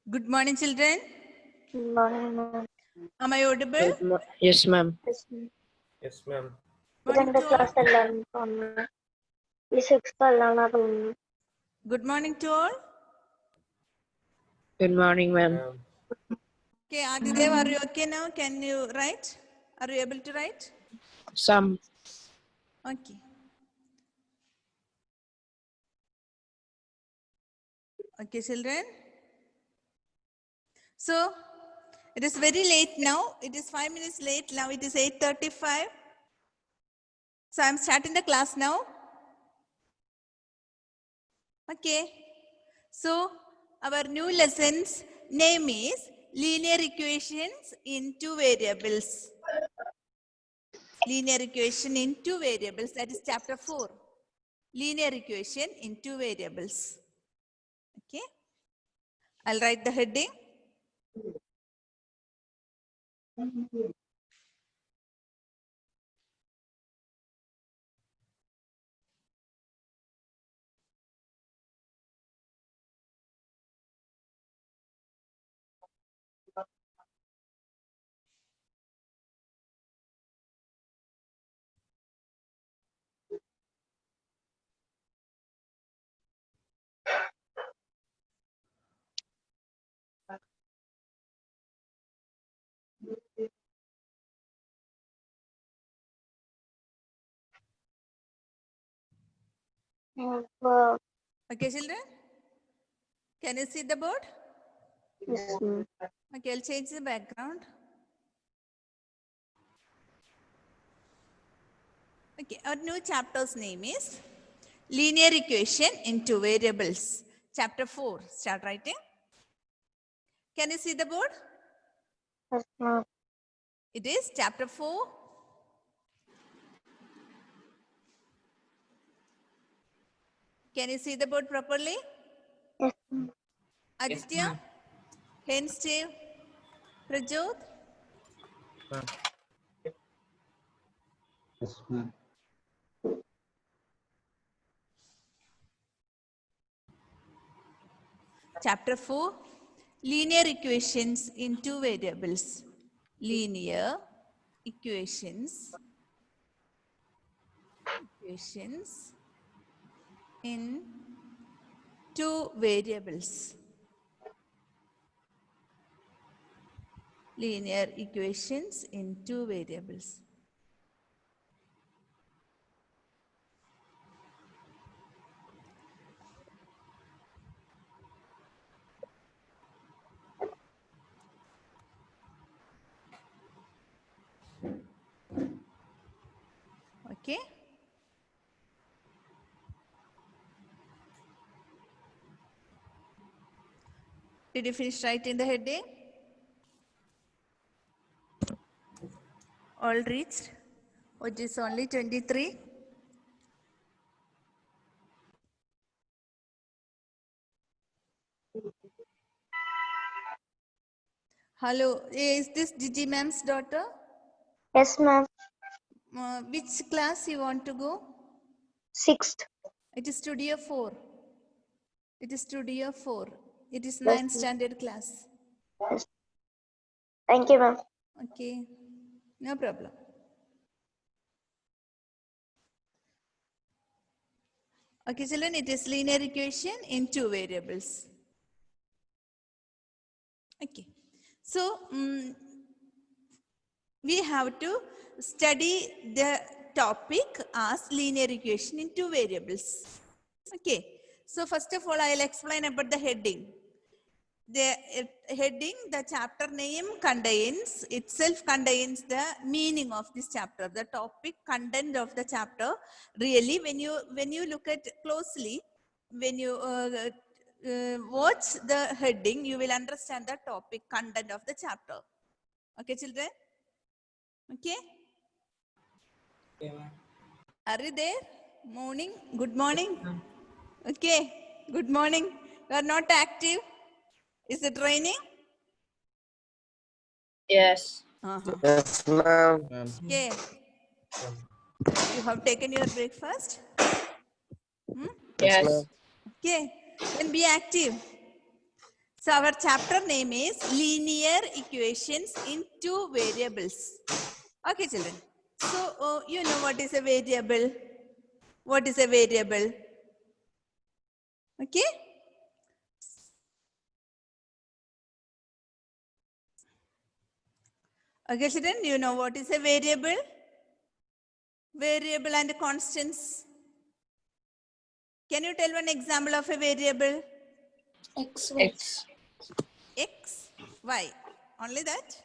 Good morning, children. Good morning, ma'am. Am I audible? Yes, ma'am. Yes, ma'am. Yes, ma'am. Morning ഇതെന്റെ to all. Class എല്ലാവരും തോന്നുന്നു ഈ six അല്ലാന്നാ തോന്നുന്നു. Good morning to all. Good morning, ma'am. Okay, Adidev, are you okay now? Can you write? Are you able to write? Some. Okay. Okay, children. So, it is very late now. It is 5 minutes late. Now it is 8:35. So, I am starting the class now. Okay. So, our new lesson's name is linear equations in two variables. Linear equation in two variables. That is chapter 4. Linear equation in two variables. Okay. I'll write the heading. Okay, children. Can you see the board? Yes, ma'am. Okay, I'll change the background. Okay, our new chapter's name is linear equation in two variables. Chapter 4. Start writing. Can you see the board? Yes, ma'am. It is chapter 4. Can you see the board properly? Yes, ma'am. Aditya? Hen Steve? Prajot? Yes, ma'am. Chapter 4. Linear equations in two variables. Linear equations in two variables. Linear equations in two variables. Okay. Did you finish writing the heading? All reached? It is only 23. Hello, is this Gigi ma'am's daughter? Yes, ma'am. Which class you want to go? Sixth. It is Studio 4. It is Studio 4. It is Yes, 9th standard class. Yes. Thank you, ma'am. Okay, no problem. Okay, children, it is linear equation in two variables. Okay, so we have to study the topic as linear equation in two variables. Okay, so first of all, I'll explain about the heading. The heading, the chapter name itself contains the meaning of this chapter, the topic content of the chapter. Really, when you look at closely, when you watch the heading, you will understand the topic content of the chapter. Okay, children? Okay? Are you there? Morning? Good morning? Okay, good morning. You are not active. Is it raining? Yes. Yes, ma'am. Okay. You have taken your breakfast? Yes. Okay. Then be active. So our chapter name is linear equations in two variables. Okay, children. So you know what is a variable? What is a variable? Okay. Okay, children, you know what is a variable? Variable and constants. Can you tell one example of a variable? X. X, Y. Only that?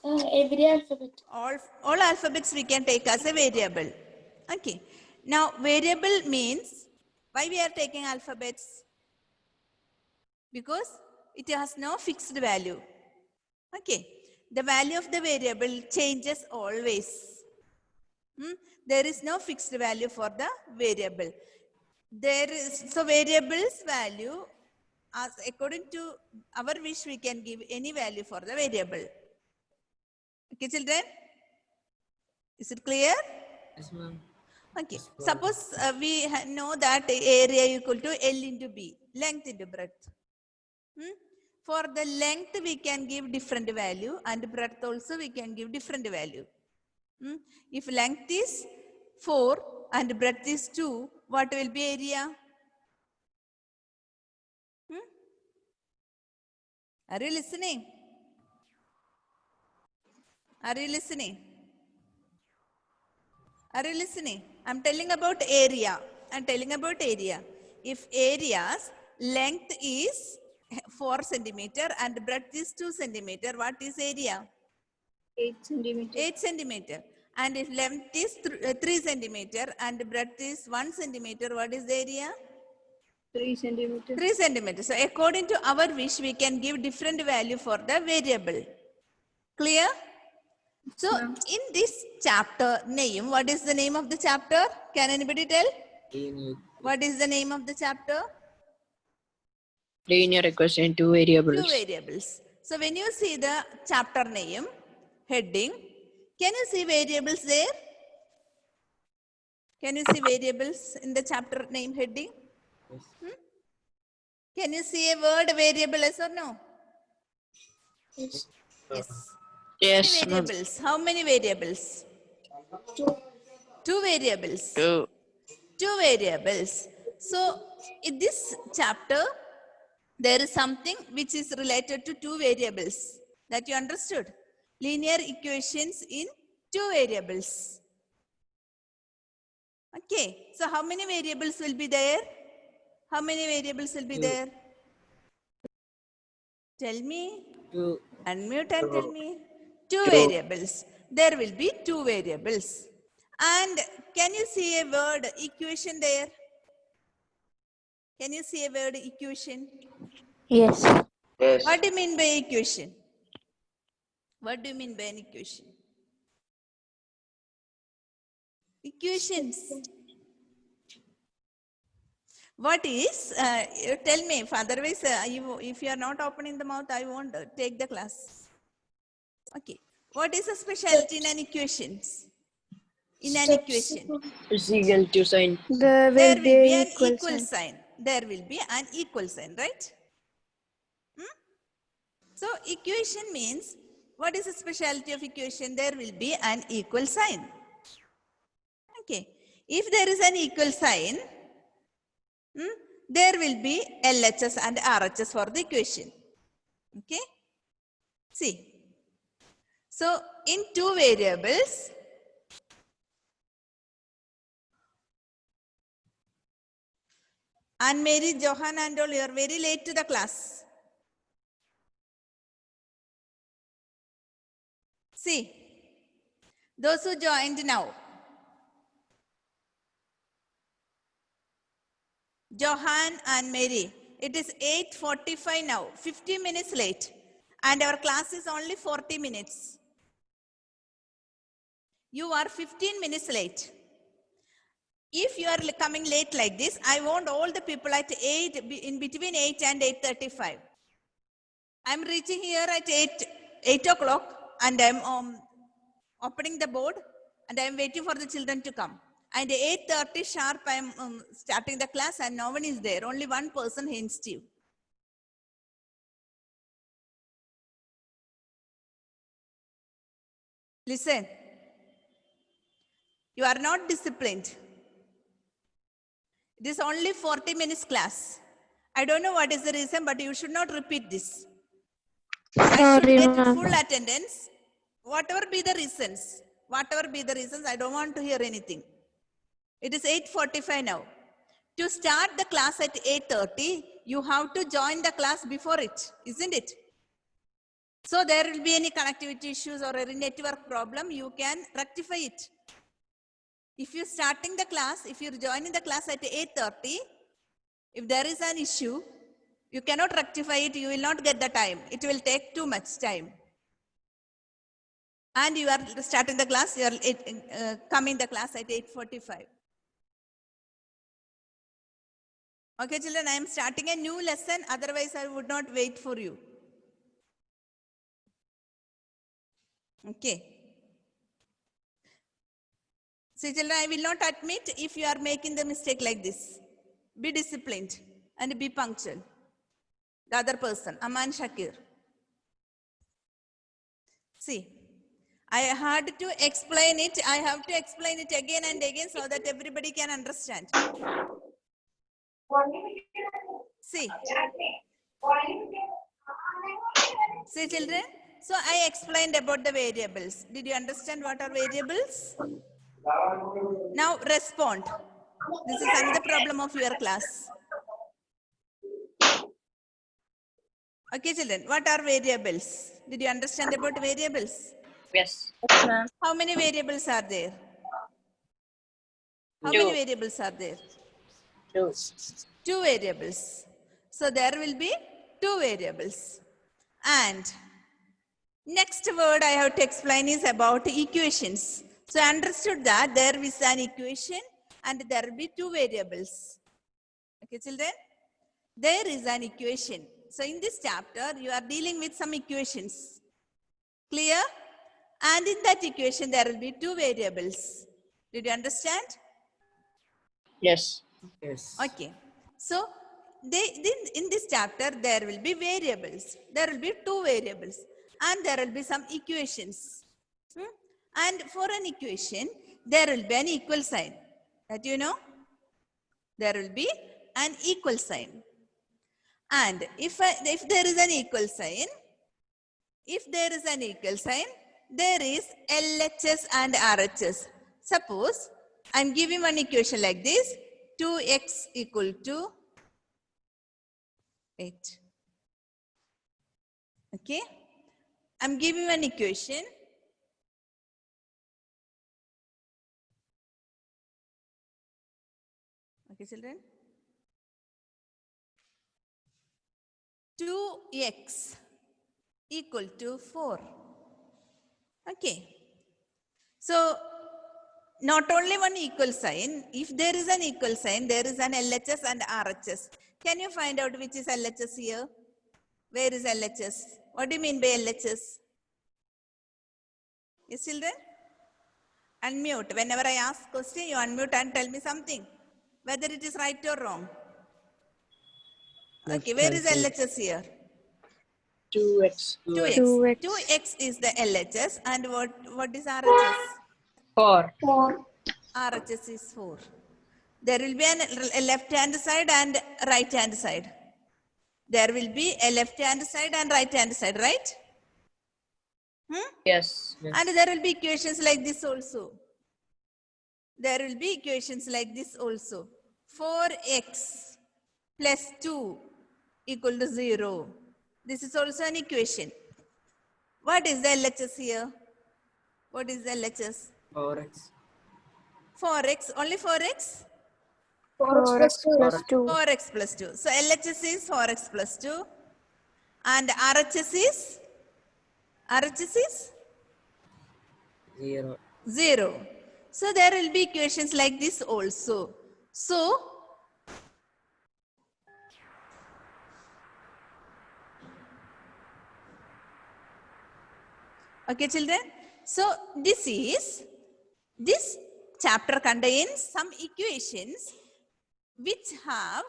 Every alphabet. All alphabets we can take as a variable. Okay. Now, variable means, why we are taking alphabets? Because it has no fixed value. Okay. The value of the variable changes always. There is no fixed value for the variable. So variable's value, as according to our wish, we can give any value for the variable. Okay, children? Is it clear? Yes, ma'am. Okay. Suppose we know that area equal to L into B, length into breadth. For the length, we can give different value, and breadth also we can give different value. If length is 4 and breadth is 2, what will be area? Are you listening? Are you listening? Are you listening? I'm telling about area. I'm telling about area. If area's length is 4 centimeter and breadth is 2 centimeter, what is area? 8 centimeter. 8 centimeter. And if length is 3 centimeter and breadth is 1 centimeter, what is the area? 3 centimeter. 3 centimeters. So according to our wish, we can give different value for the variable. Clear? So in this chapter name, what is the name of the chapter? Can anybody tell? What is the name of the chapter? Linear equation in two variables. Two variables. So when you see the chapter name, heading, can you see variables there? Can you see variables in the chapter name heading? Can you see a word variable, yes or no? Yes. Yes. Yes, Many ma'am. variables. How many variables? 2. Two variables. Two. Two variables. So in this chapter, there is something which is related to two variables. That you understood? Linear equations in two variables. Okay. So how many variables will be there? How many variables will be there? Tell me. Two. Unmute and tell me. Two variables. There will be two variables. And can you see a word equation there? Can you see a word equation? Yes. Yes. What do you mean by equation? What do you mean by an equation? Equations. What is, you tell me, otherwise if you are not opening the mouth, I won't take the class. Okay. What is the specialty in an equations? In an equation. It's equal to sign. There There will will be an an equal sign. There will be an equal sign, right? So equation means, what is the specialty of equation? There will be an equal sign. Okay. If there is an equal sign, there will be LHS and RHS for the equation. Okay. See. So in two variables, and Mary, Johan and all, you are very late to the class. See, those who joined now. Johan and Mary, it is 8:45 now, 50 minutes late. And our class is only 40 minutes. You are 15 minutes late. If you are coming late like this, I want all the people at 8, in between 8 and 8:35. I'm reaching here at 8 o'clock and I'm opening the board and I'm waiting for the children to come. And 8:30 sharp, I'm starting the class and no one is there. Only one person, hence Steve. Listen. You are not disciplined. It is only 40 minutes class. I don't know what is the reason, but you should not repeat this. I should Sorry, get ma'am. full attendance. Whatever be the reasons, I don't want to hear anything. It is 8:45 now. To start the class at 8:30, you have to join the class before it, isn't it? So there will be any connectivity issues or any network problem, you can rectify it. If you're starting the class, if you're joining the class at 8:30, if there is an issue, you cannot rectify it, you will not get the time. It will take too much time. And you are starting the class, you are coming the class at 8:45. Okay, children, I am starting a new lesson. Otherwise, I would not wait for you. Okay. See, children, I will not admit if you are making the mistake like this. Be disciplined and be punctual. The other person, Aman Shakir. See, I had to explain it. I have to explain it again and again so that everybody can understand. See. See, children. So I explained about the variables. Did you understand what are variables? Now respond. This is another problem of your class. Okay, children. What are variables? Did you understand about variables? Yes. How many variables are there? How Two. many variables are there? 2. 2 variables. So there will be 2 variables. And next word I have to explain is about equations. So I understood that there is an equation and there will be 2 variables. Okay, children? There is an equation. So in this chapter, you are dealing with some equations. Clear? And in that equation, there will be 2 variables. Did you understand? Yes. Yes. Okay. So in this chapter, there will be variables. There will be 2 variables. And there will be some equations. And for an equation, there will be an equal sign. That you know? There will be an equal sign. And if there is an equal sign, there is LHS and RHS. Suppose I'm giving one equation like this, 2x equal to 8. Okay. I'm giving one equation. Okay, children. 2x equal to 4. Okay. So, not only one equal sign, if there is an equal sign, there is an LHS and RHS. Can you find out which is LHS here? Where is LHS? What do you mean by LHS? Yes, children? Unmute. Whenever I ask question, you unmute and tell me something. Whether it is right or wrong. Okay, where is LHS here? 2x. 2x. 2x. 2x is the LHS and what is RHS? 4. RHS is 4. There will be a left hand side and right hand side. There will be a left hand side and right hand side, right? Yes. And there will be equations like this also. There will be equations like this also. 4x plus 2 equal to 0. This is also an equation. What is the LHS here? What is the LHS? 4x. 4x, only 4x? 4x plus 2. 4x plus 2. So LHS is 4x plus 2. And RHS is? RHS is? 0. 0. So there will be equations like this also. So, okay, children. So this chapter contains some equations which have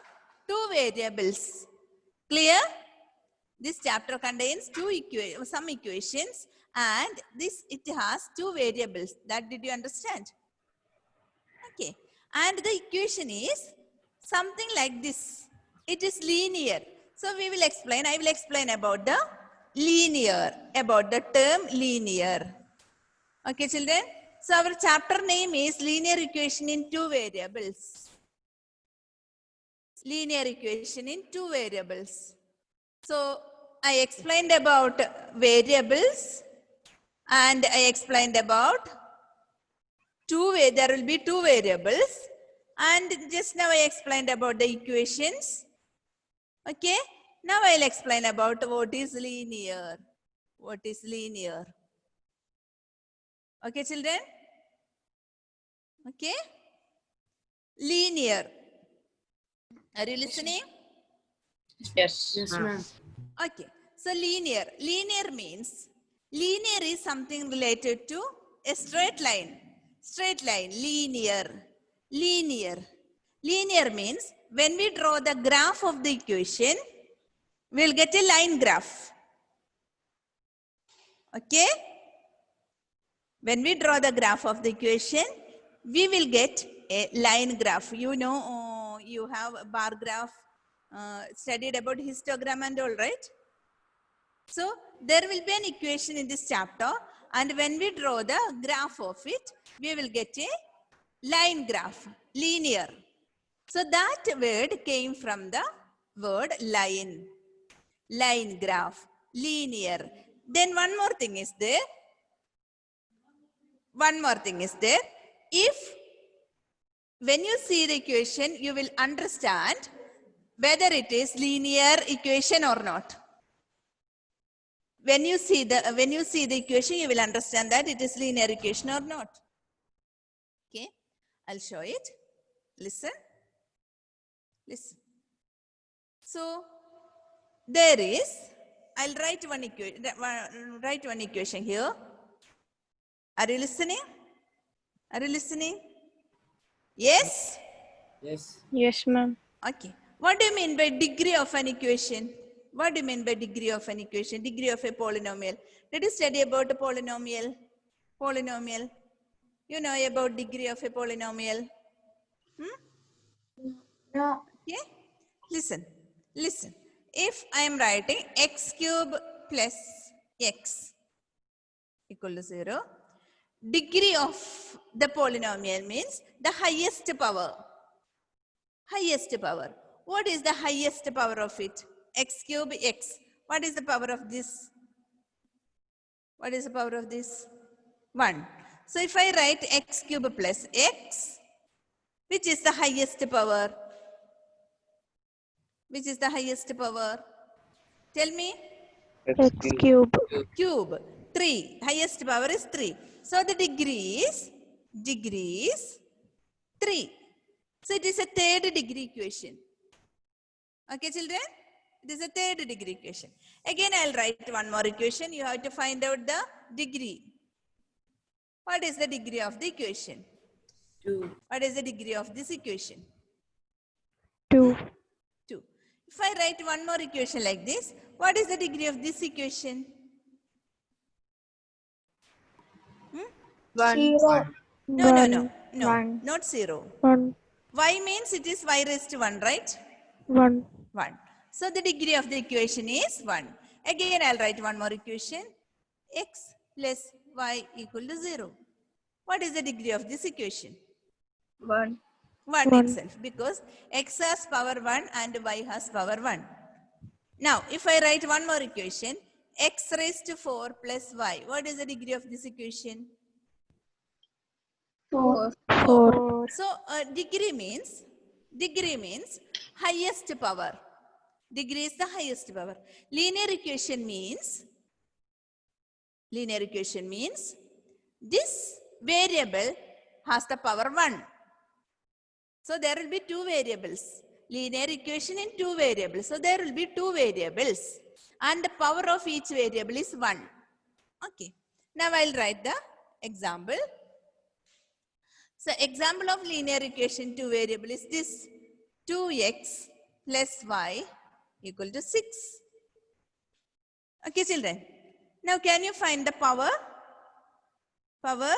2 variables. Clear? This chapter contains some equations and this it has two variables. That did you understand? Okay. And the equation is something like this. It is linear. So we will explain. I will explain about the linear, about the term linear. Okay, children. So our chapter name is linear equation in two variables. Linear equation in two variables. So I explained about variables and I explained about there will be two variables, and just now I explained about the equations. Okay, now I'll explain about what is linear. What is linear? Okay, children? Okay? Linear. Are you listening? Yes. Yes, ma'am. Okay, so linear. Linear means, linear is something related to a straight line. Straight line, linear. Linear. Linear means when we draw the graph of the equation, we'll get a line graph. Okay? When we draw the graph of the equation, we will get a line graph. You know, you have a bar graph, studied about histogram and all, right? So there will be an equation in this chapter, and when we draw the graph of it, we will get a line graph, linear. So that word came from the word line. Line graph, linear. Then one more thing is there. One more thing is there. If when you see the equation, you will understand whether it is linear equation or not. When you see the equation, you will understand that it is linear equation or not. Okay, I'll show it. Listen. Listen. So there is, I'll write one equation here. Are you listening? Are you listening? Yes? Yes. Yes, ma'am. Okay. What do you mean by degree of an equation? What do you mean by degree of an equation? Degree of a polynomial. Did you study about a polynomial? Polynomial. You know about degree of a polynomial? No. Okay? Listen. Listen. If I am writing x cube plus x equal to 0, degree of the polynomial means the highest power. Highest power. What is the highest power of it? X cube x. What is the power of this? What is the power of this? 1. So if I write x cube plus x, which is the highest power? Which is the highest power? Tell me. X cube. Cube. 3. Highest power is 3. So the degree is 3. So it is a third degree equation. Okay, children? It is a third degree equation. Again, I'll write one more equation. You have to find out the degree. What is the degree of the equation? 2. What is the degree of this equation? 2. 2. If I write one more equation like this, what is the degree of this equation? 0. No. 1. Not 0. 1. Y means it is y raised to 1, right? 1. 1. So the degree of the equation is 1. Again, I'll write one more equation. X plus y equal to 0. What is the degree of this equation? 1. 1 1. itself, because x has power 1 and y has power 1. Now, if I write one more equation, x raised to 4 plus y, what is the degree of this equation? 4. 4. So, degree means highest power. Degree is the highest power. Linear equation means this variable has the power 1. So there will be two variables. Linear equation in two variables. So there will be two variables. And the power of each variable is 1. Okay. Now I'll write the example. So example of linear equation two variable is this. 2x plus y equal to 6. Okay, children. Now, can you find the power? Power?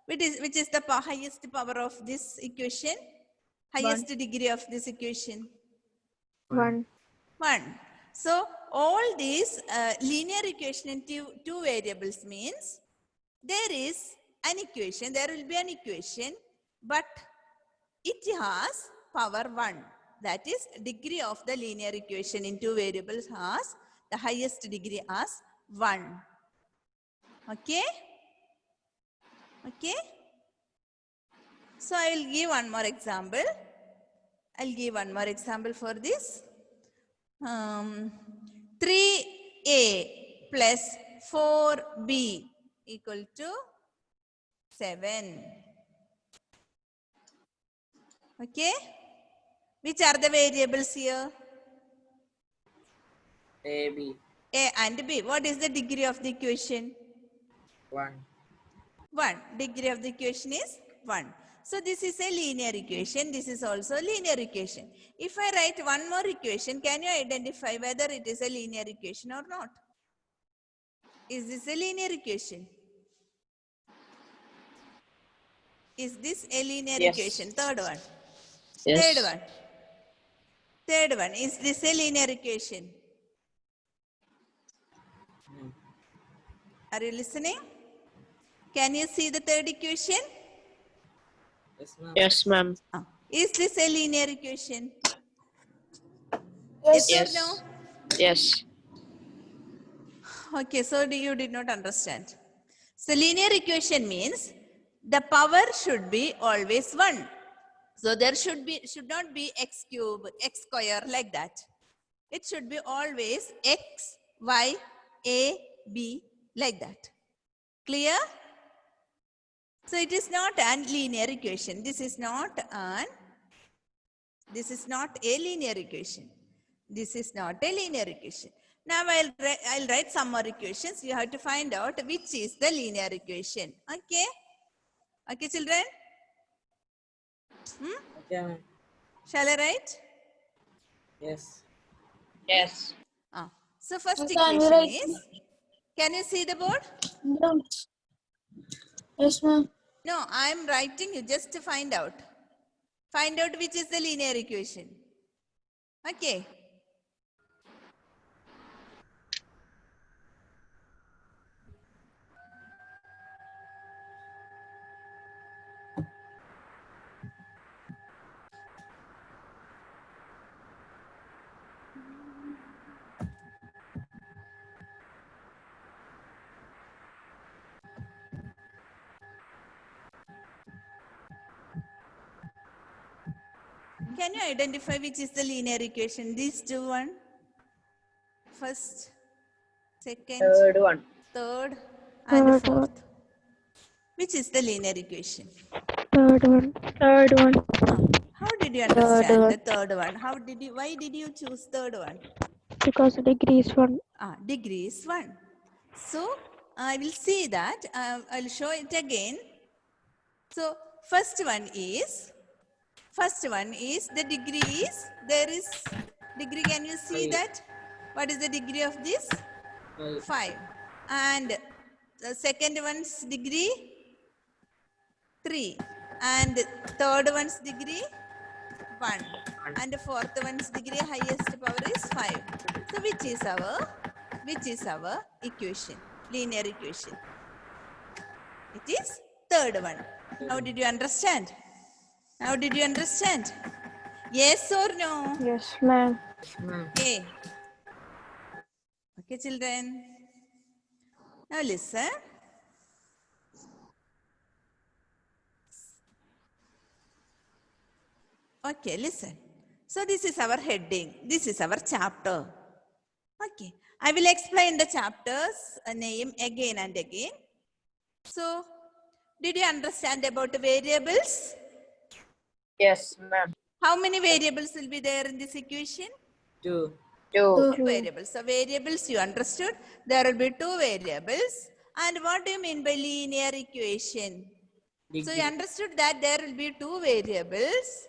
Which is the highest power of this equation? Highest degree of this equation? 1. 1. So, all these linear equation in two variables means there is an equation, there will be an equation, but it has power 1. That is, degree of the linear equation in two variables has the highest degree as 1. Okay? Okay? So, I will give one more example. I'll give one more example for this. 3a plus 4b equal to 7. Okay? Which are the variables here? A, B. A and B. What is the degree of the equation? 1. 1. Degree of the equation is 1. So this is a linear equation. This is also a linear equation. If I write one more equation, can you identify whether it is a linear equation or not? Is this a linear equation? Is this a linear Yes. equation? Third one. Yes. Third one. Third one. Is this a linear equation? Are you listening? Can you see the third equation? Yes, ma'am. Yes, ma'am. Is this a linear equation? Yes. Yes or no? Yes. Okay, so you did not understand. So linear equation means the power should be always 1. So there should not be x cube, x square like that. It should be always x, y, a, b like that. Clear? So it is not an linear equation. This is not a linear equation. This is not a linear equation. Now I'll write some more equations. You have to find out which is the linear equation. Okay? Okay, children? Okay, ma'am. Shall I write? Yes. Yes. So first Can we equation write? is, can you see the board? Yes, ma'am. No, I'm writing you just to find out. Find out which is the linear equation. Okay. Can you identify which is the linear equation? These two one. First, second, Third one. third, and Third fourth. Which is the linear equation? Third one. Third one. How did you understand one. the third one? Why did you choose third one? Because the degree is 1. Degree is 1. So, I will see that. I'll show it again. So, first one is the degree is, there is degree, can you see 5. that? What is the degree of this? 5. 5. And the second one's degree? 3. And third one's degree? 1. And the fourth one's degree highest power is 5. So which is our equation, linear equation? It is third one. How did you understand? How did you understand? Yes or no? Yes, ma'am. Yes, ma'am. Okay. Okay, children. Now listen. Okay, listen. So this is our heading. This is our chapter. Okay. I will explain the chapter's name again and again. So, did you understand about the variables? Yes, ma'am. How many variables will be there in this equation? 2. 2. Two variables. So, variables you understood. There will be 2 variables. And what do you mean by linear equation? So, you understood that there will be 2 variables.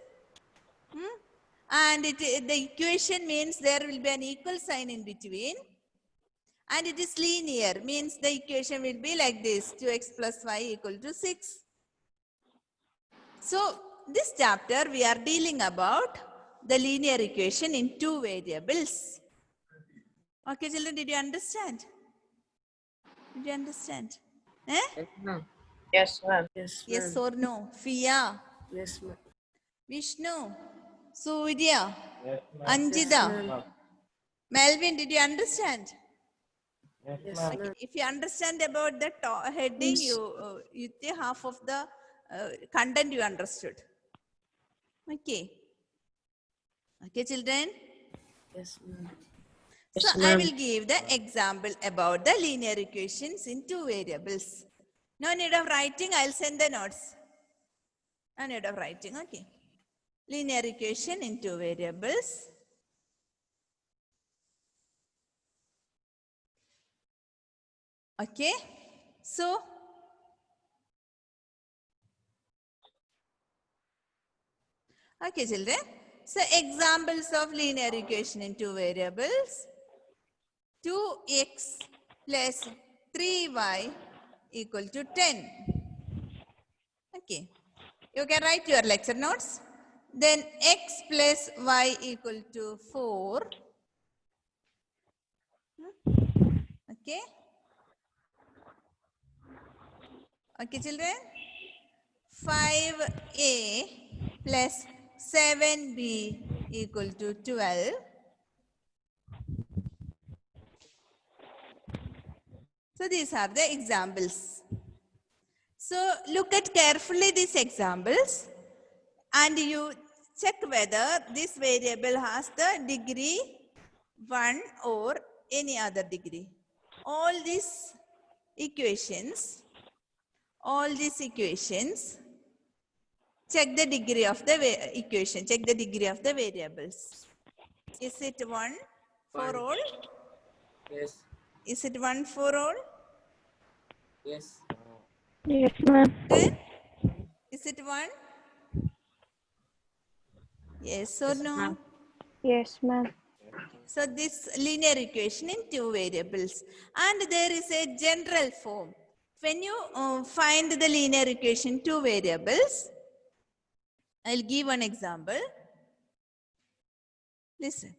And the equation means there will be an equal sign in between. and it is linear, means the equation will be like this, 2x plus y equal to 6. So this chapter we are dealing about the linear equation in two variables. Okay, children, did you understand? Did you understand? Eh? Yes, ma'am. Yes, ma'am. Yes, Yes ma'am. or no? Fia, Yes, ma'am. Vishnu, Surya, Yes, Anjita, ma'am. Melvin, did you understand? Yes, Okay, ma'am. if you understand about the heading, you think half of the content you understood. Okay. Okay, children. Yes, ma'am. So Yes, I ma'am. will give the example about the linear equations in two variables. No need of writing, I'll send the notes. No need of writing, okay. Linear equation in two variables. Okay, so okay, children. So examples of linear equation in two variables. 2x plus 3y equal to 10. Okay. You can write your lecture notes. Then x plus y equal to 4. Okay. Okay, children. 5a plus 7b equal to 12. So these are the examples. So look at carefully these examples and you check whether this variable has the degree 1 or any other degree. All these equations, check the degree of the equation, check the degree of the variables. Is it 1 for all? Yes. Is it 1 for all? Yes. Yes, ma'am. 10? Is it 1? Yes or Yes, no? ma'am. Yes, ma'am. So this linear equation in two variables, and there is a general form. When you find the linear equation two variables, I'll give one example. Listen.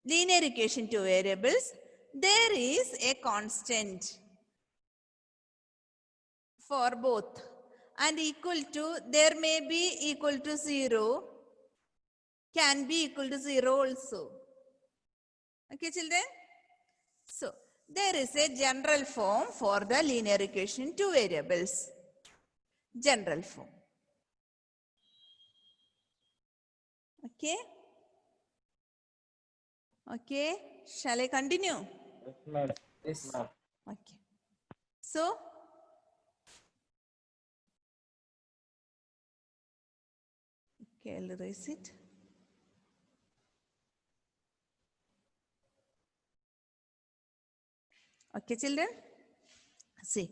Linear equation two variables, there is a constant for both and equal to, there may be equal to 0, can be equal to 0 also. Okay, children? So, there is a general form for the linear equation two variables. General form. Okay? Okay, shall I continue? Yes. Okay. So, okay, I'll erase it. Okay, children? See,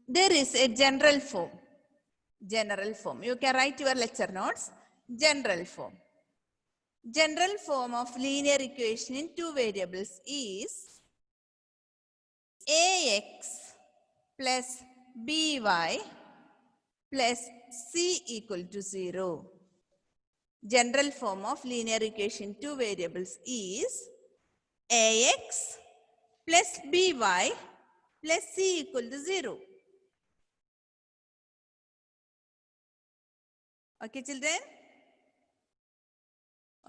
there is a general form. General form. You can write your lecture notes. General form. General form of linear equation in two variables is ax plus by plus c equal to 0. General form of linear equation two variables is ax plus by plus c equal to 0. Okay, children?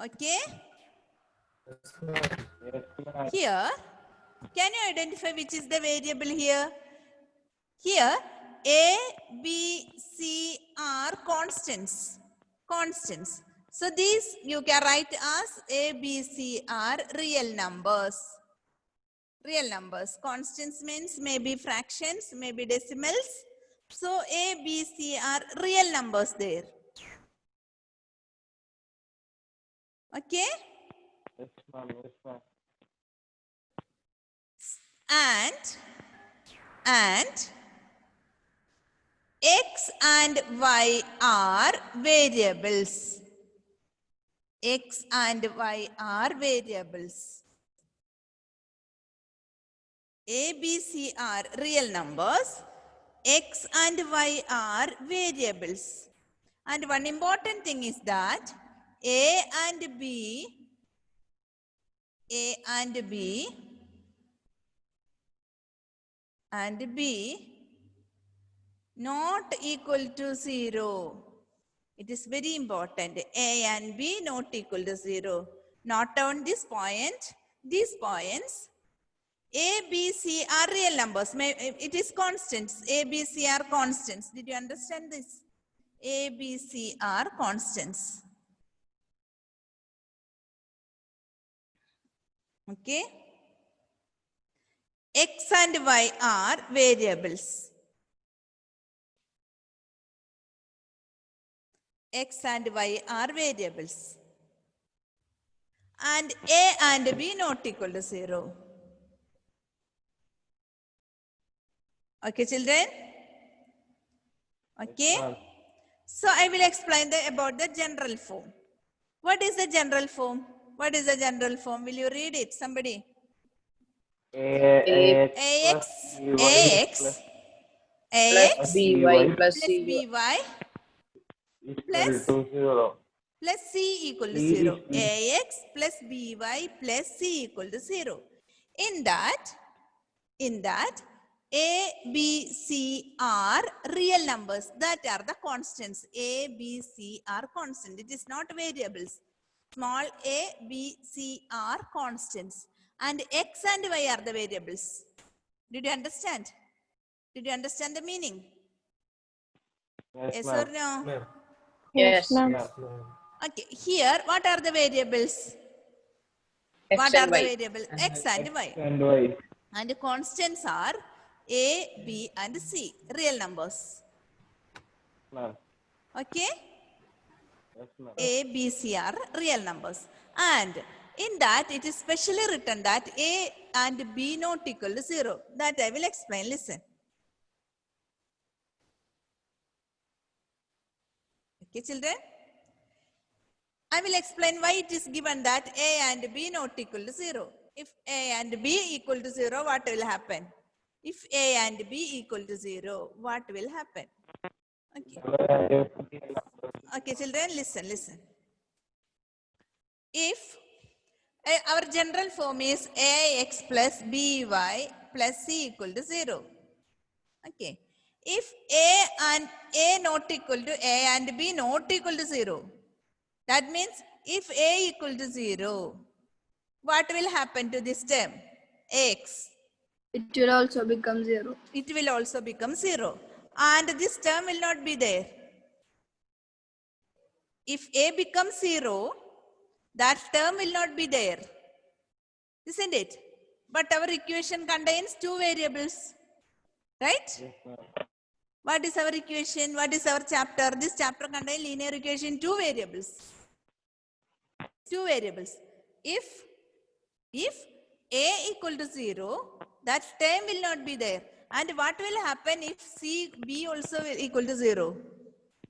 Okay? Here, can you identify which is the variable here? Here, A, B, C are constants. Constants. So these you can write as A, B, C are real numbers. Real numbers. Constants means maybe fractions, maybe decimals. So A, B, C are real numbers there. Okay? And X and Y are variables. X and Y are variables. A, B, C are real numbers. X and Y are variables. And one important thing is that A and B not equal to 0. It is very important. A and B not equal to 0. Not on this point, these points, A, B, C are real numbers. It is constants. A, B, C are constants. Did you understand this? A, B, C are constants. Okay. X and Y are variables. X and Y are variables. And A and B not equal to 0. Okay, children? Okay. ma'am. So I will explain about the general form. What is the general form? What is the general form? Will you read it? Somebody. AX, AX, AX Plus BY plus plus CY. BY plus equal to 0. plus C equal to C 0. is AX plus BY plus C equal to 0. In that, A, B, C are real numbers. That are the constants. A, B, C are constant. It is not variables. Small a, B, C are constants. And X and Y are the variables. Did you understand? Did you understand the meaning? Yes or no? Ma'am. Yes. ma'am. Yes, ma'am. Okay, here what are the variables? X What are and the Y. variables? X and Y. And Y. And the constants are A, B and C, real numbers. Ma'am. Okay? Yes, ma'am. A, B, C are real numbers. And in that it is specially written that A and B not equal to 0. That I will explain. Listen. Okay, children? I will explain why it is given that A and B not equal to 0. If A and B equal to 0, what will happen? If A and B equal to 0, what will happen? Okay. Okay, children, listen. If our general form is AX plus BY plus C equal to 0. Okay. If A and A not equal to A and B not equal to 0, that means if A equal to 0, what will happen to this term? X. It will also become 0. It will also become 0. And this term will not be there. If A becomes 0, that term will not be there. Isn't it? But our equation contains two variables. Right? What is our equation? What is our chapter? This chapter contains linear equation, two variables. Two variables. If A equal to 0, that term will not be there. And what will happen if B also equal to 0?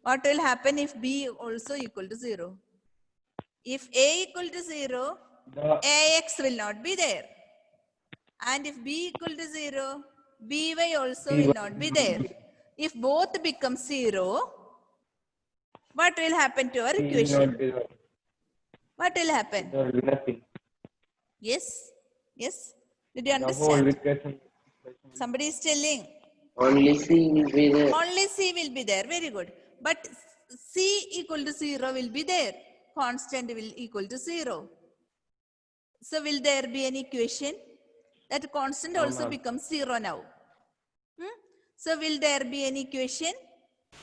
What will happen if B also equal to 0? If A equal to 0, AX will not be there. And if B equal to 0, BY also will not be there. If both become 0, what will happen to our equation? What will happen? There will be nothing. Yes? Yes? Did you The whole understand? equation. Somebody is telling. Only C will be there. Only C will be there. Very good. But C equal to 0 will be there. Constant will equal to 0. So will there be an equation? That constant No, also ma'am. becomes 0 now. So will there be an equation?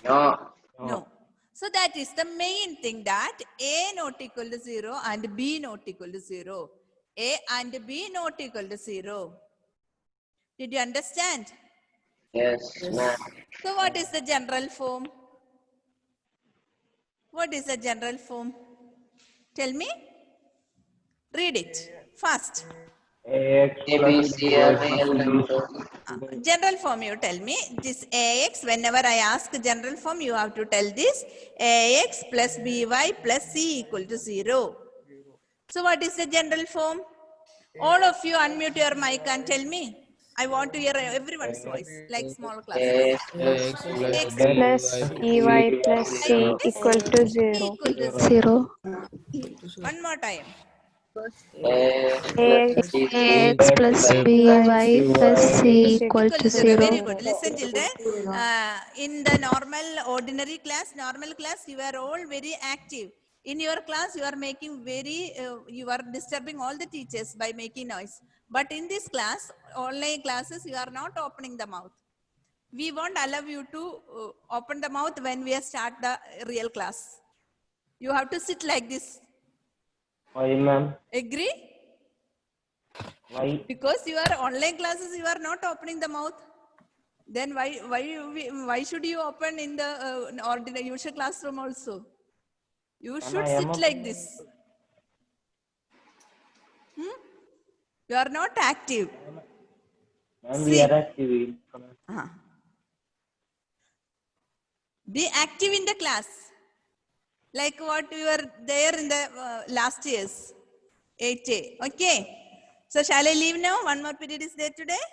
No. No. So that is the main thing, that A not equal to 0 and B not equal to 0. A and B not equal to 0. Did you understand? Yes, ma'am. So what is the general form? What is the general form? Tell me. Read it fast. AX A, B, plus C BY are plus real C. numbers. General form you tell me. This AX, whenever I ask general form, you have to tell this. AX plus BY plus C equal to 0. So what is the general form? All of you unmute your mic and tell me. I want to hear everyone's voice, like small class. X X X plus plus ey EY plus like C this, equal to 0. equal to 0. Zero. One more time. X AX plus Ax plus by plus c equal to Very 0. good. Listen, children. In the ordinary class, normal class, you are all very active. In your class, you are making you are disturbing all the teachers by making noise. But in this class, online classes, you are not opening the mouth. We won't allow you to open the mouth when we start the real class. You have to sit like this. Why, ma'am? Agree? Why? Because you are online classes, you are not opening the mouth. Then why should you open in the ordinary usual classroom also? You should I am sit a- like this. You are not active. Ma'am, we See. are active. Be active in the class. Like what you were there in the last years. 8A. Okay. So shall I leave now? One more period is there today?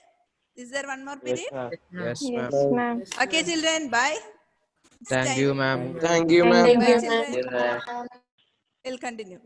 Is there one more Yes, period? ma'am. Yes, Yes, ma'am. ma'am. Okay, children. Bye. It's Thank time. you, ma'am. Thank you, Thank ma'am. you, Bye, ma'am. children. Children. We'll continue.